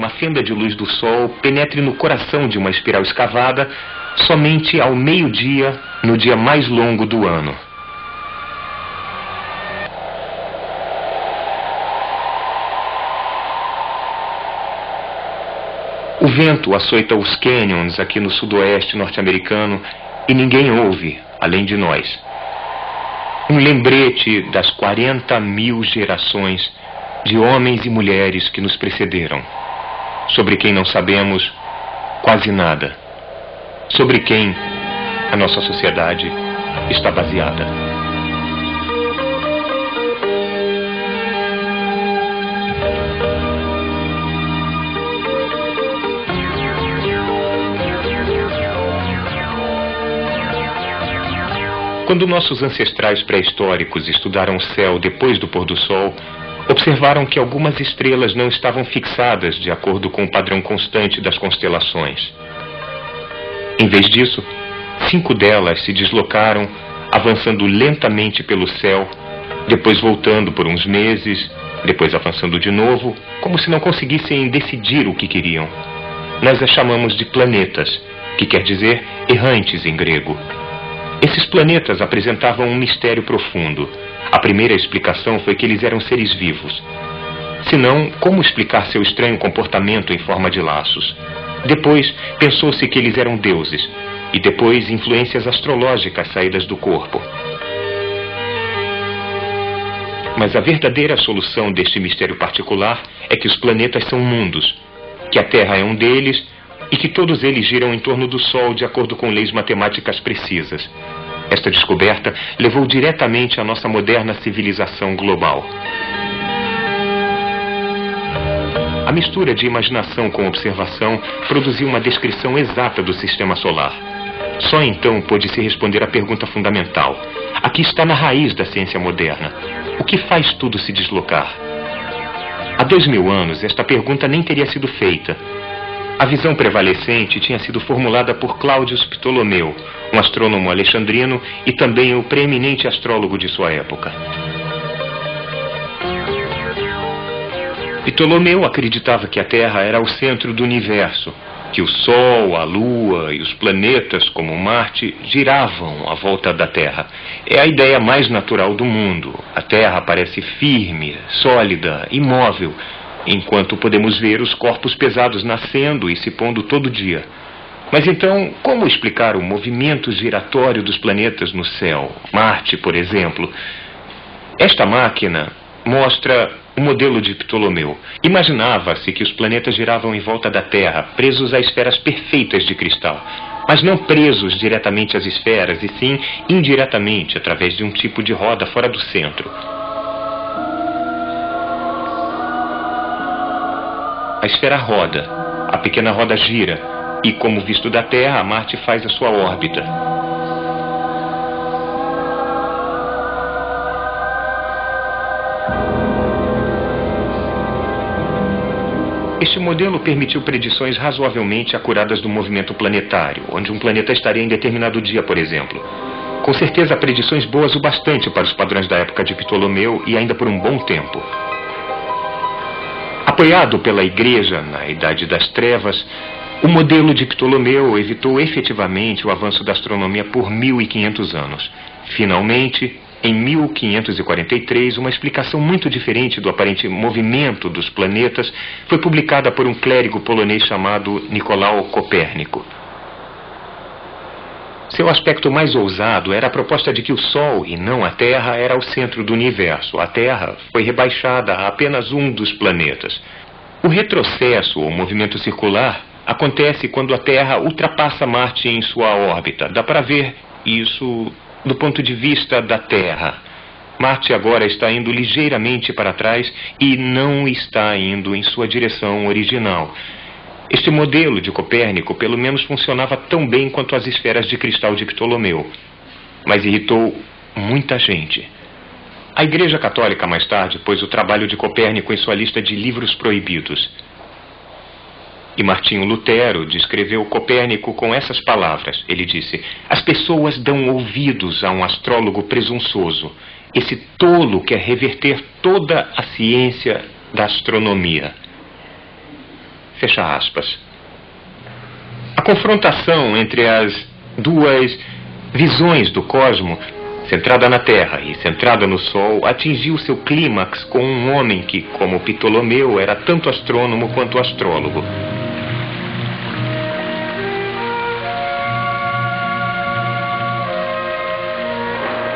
uma fenda de luz do Sol penetre no coração de uma espiral escavada somente ao meio-dia, no dia mais longo do ano. O vento açoita os canyons aqui no sudoeste norte-americano e ninguém ouve, além de nós. Um lembrete das 40.000 gerações de homens e mulheres que nos precederam, sobre quem não sabemos quase nada, sobre quem a nossa sociedade está baseada. Quando nossos ancestrais pré-históricos estudaram o céu depois do pôr do sol, observaram que algumas estrelas não estavam fixadas de acordo com o padrão constante das constelações. Em vez disso, 5 delas se deslocaram, avançando lentamente pelo céu, depois voltando por uns meses, depois avançando de novo, como se não conseguissem decidir o que queriam. Nós as chamamos de planetas, que quer dizer errantes em grego. Esses planetas apresentavam um mistério profundo. A primeira explicação foi que eles eram seres vivos. Se não, como explicar seu estranho comportamento em forma de laços? Depois, pensou-se que eles eram deuses. E depois, influências astrológicas saídas do corpo. Mas a verdadeira solução deste mistério particular é que os planetas são mundos, que a Terra é um deles e que todos eles giram em torno do Sol de acordo com leis matemáticas precisas. Esta descoberta levou diretamente à nossa moderna civilização global. A mistura de imaginação com observação produziu uma descrição exata do sistema solar. Só então pôde-se responder à pergunta fundamental. Aqui está na raiz da ciência moderna. O que faz tudo se deslocar? Há 2000 anos, esta pergunta nem teria sido feita. A visão prevalecente tinha sido formulada por Cláudio Ptolomeu, um astrônomo alexandrino e também o preeminente astrólogo de sua época. Ptolomeu acreditava que a Terra era o centro do universo, que o Sol, a Lua e os planetas, como Marte, giravam à volta da Terra. É a ideia mais natural do mundo. A Terra parece firme, sólida, imóvel, enquanto podemos ver os corpos pesados nascendo e se pondo todo dia. Mas então, como explicar o movimento giratório dos planetas no céu? Marte, por exemplo. Esta máquina mostra o modelo de Ptolomeu. Imaginava-se que os planetas giravam em volta da Terra, presos a esferas perfeitas de cristal. Mas não presos diretamente às esferas, e sim indiretamente, através de um tipo de roda fora do centro. A esfera roda, a pequena roda gira, e como visto da Terra, Marte faz a sua órbita. Este modelo permitiu predições razoavelmente acuradas do movimento planetário, onde um planeta estaria em determinado dia, por exemplo. Com certeza, predições boas o bastante para os padrões da época de Ptolomeu e ainda por um bom tempo. Apoiado pela Igreja na Idade das Trevas, o modelo de Ptolomeu evitou efetivamente o avanço da astronomia por 1500 anos. Finalmente, em 1543, uma explicação muito diferente do aparente movimento dos planetas foi publicada por um clérigo polonês chamado Nicolau Copérnico. Seu aspecto mais ousado era a proposta de que o Sol, e não a Terra, era o centro do universo. A Terra foi rebaixada a apenas um dos planetas. O retrocesso, ou movimento circular, acontece quando a Terra ultrapassa Marte em sua órbita. Dá para ver isso do ponto de vista da Terra. Marte agora está indo ligeiramente para trás e não está indo em sua direção original. Este modelo de Copérnico pelo menos funcionava tão bem quanto as esferas de cristal de Ptolomeu, mas irritou muita gente. A Igreja Católica mais tarde pôs o trabalho de Copérnico em sua lista de livros proibidos. E Martinho Lutero descreveu Copérnico com essas palavras. Ele disse: as pessoas dão ouvidos a um astrólogo presunçoso. Esse tolo quer reverter toda a ciência da astronomia. Fecha aspas. A confrontação entre as duas visões do cosmo, centrada na Terra e centrada no Sol, atingiu seu clímax com um homem que, como Ptolomeu, era tanto astrônomo quanto astrólogo.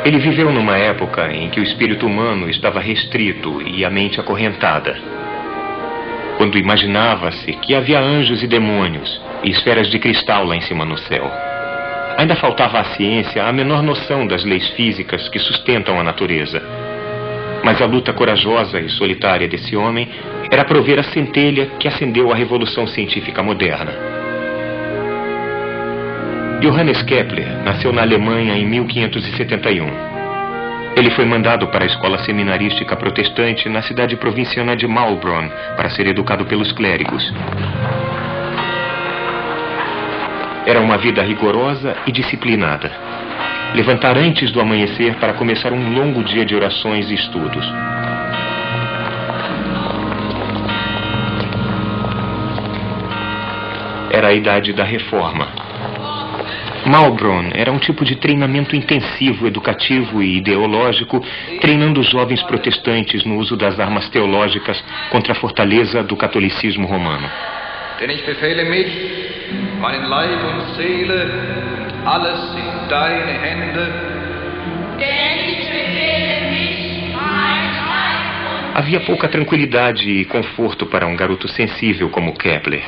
Ele viveu numa época em que o espírito humano estava restrito e a mente acorrentada. Quando imaginava-se que havia anjos e demônios e esferas de cristal lá em cima no céu. Ainda faltava à ciência a menor noção das leis físicas que sustentam a natureza. Mas a luta corajosa e solitária desse homem era prover a centelha que acendeu a revolução científica moderna. Johannes Kepler nasceu na Alemanha em 1571. Ele foi mandado para a escola seminarística protestante na cidade provinciana de Maulbronn para ser educado pelos clérigos. Era uma vida rigorosa e disciplinada. Levantar antes do amanhecer para começar um longo dia de orações e estudos. Era a idade da reforma. Maulbronn era um tipo de treinamento intensivo, educativo e ideológico, treinando os jovens protestantes no uso das armas teológicas contra a fortaleza do catolicismo romano. Denn ich befehle mich, meinen Leib und Seele, alles in deine Hände. Havia pouca tranquilidade e conforto para um garoto sensível como Kepler.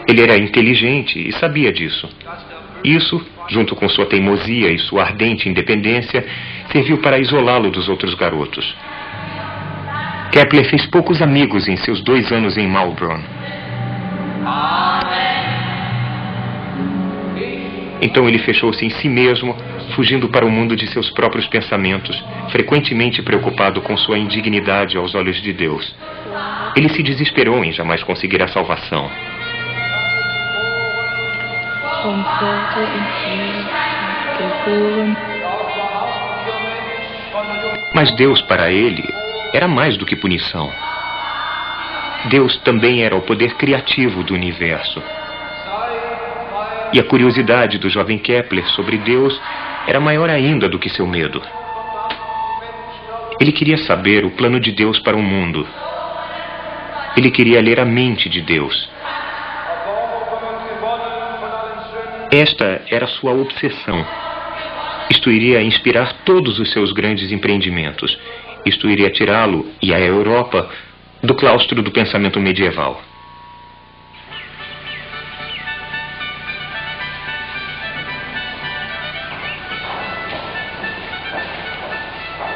Ele era inteligente e sabia disso. Isso, junto com sua teimosia e sua ardente independência, serviu para isolá-lo dos outros garotos. Kepler fez poucos amigos em seus 2 anos em Maulbronn. Então ele fechou-se em si mesmo, fugindo para o mundo de seus próprios pensamentos, frequentemente preocupado com sua indignidade aos olhos de Deus. Ele se desesperou em jamais conseguir a salvação. Mas Deus, para ele, era mais do que punição. Deus também era o poder criativo do universo. E a curiosidade do jovem Kepler sobre Deus era maior ainda do que seu medo. Ele queria saber o plano de Deus para o mundo. Ele queria ler a mente de Deus. Esta era sua obsessão. Isto iria inspirar todos os seus grandes empreendimentos. Isto iria tirá-lo e a Europa do claustro do pensamento medieval.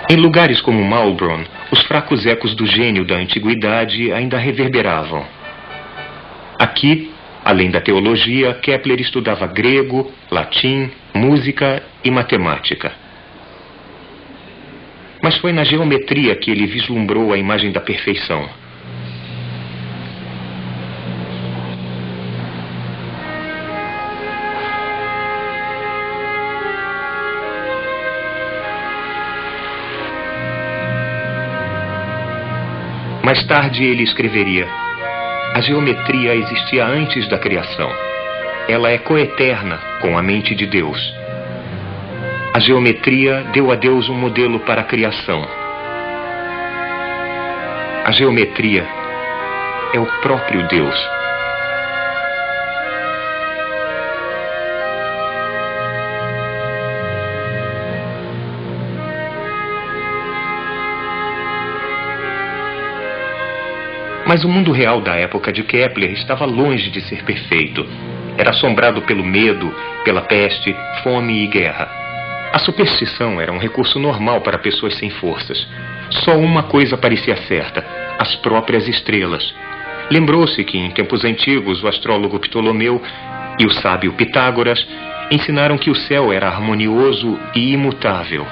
Em lugares como Maulbronn, os fracos ecos do gênio da antiguidade ainda reverberavam. Aqui, além da teologia, Kepler estudava grego, latim, música e matemática. Mas foi na geometria que ele vislumbrou a imagem da perfeição. Mais tarde ele escreveria: a geometria existia antes da criação. Ela é coeterna com a mente de Deus. A geometria deu a Deus um modelo para a criação. A geometria é o próprio Deus. Mas o mundo real da época de Kepler estava longe de ser perfeito. Era assombrado pelo medo, pela peste, fome e guerra. A superstição era um recurso normal para pessoas sem forças. Só uma coisa parecia certa: as próprias estrelas. Lembrou-se que em tempos antigos o astrólogo Ptolomeu e o sábio Pitágoras ensinaram que o céu era harmonioso e imutável.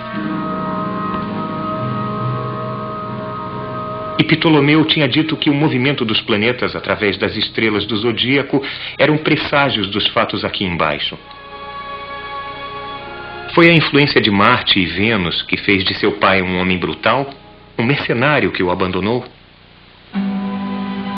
E Ptolomeu tinha dito que o movimento dos planetas através das estrelas do zodíaco eram presságios dos fatos aqui embaixo. Foi a influência de Marte e Vênus que fez de seu pai um homem brutal, um mercenário que o abandonou?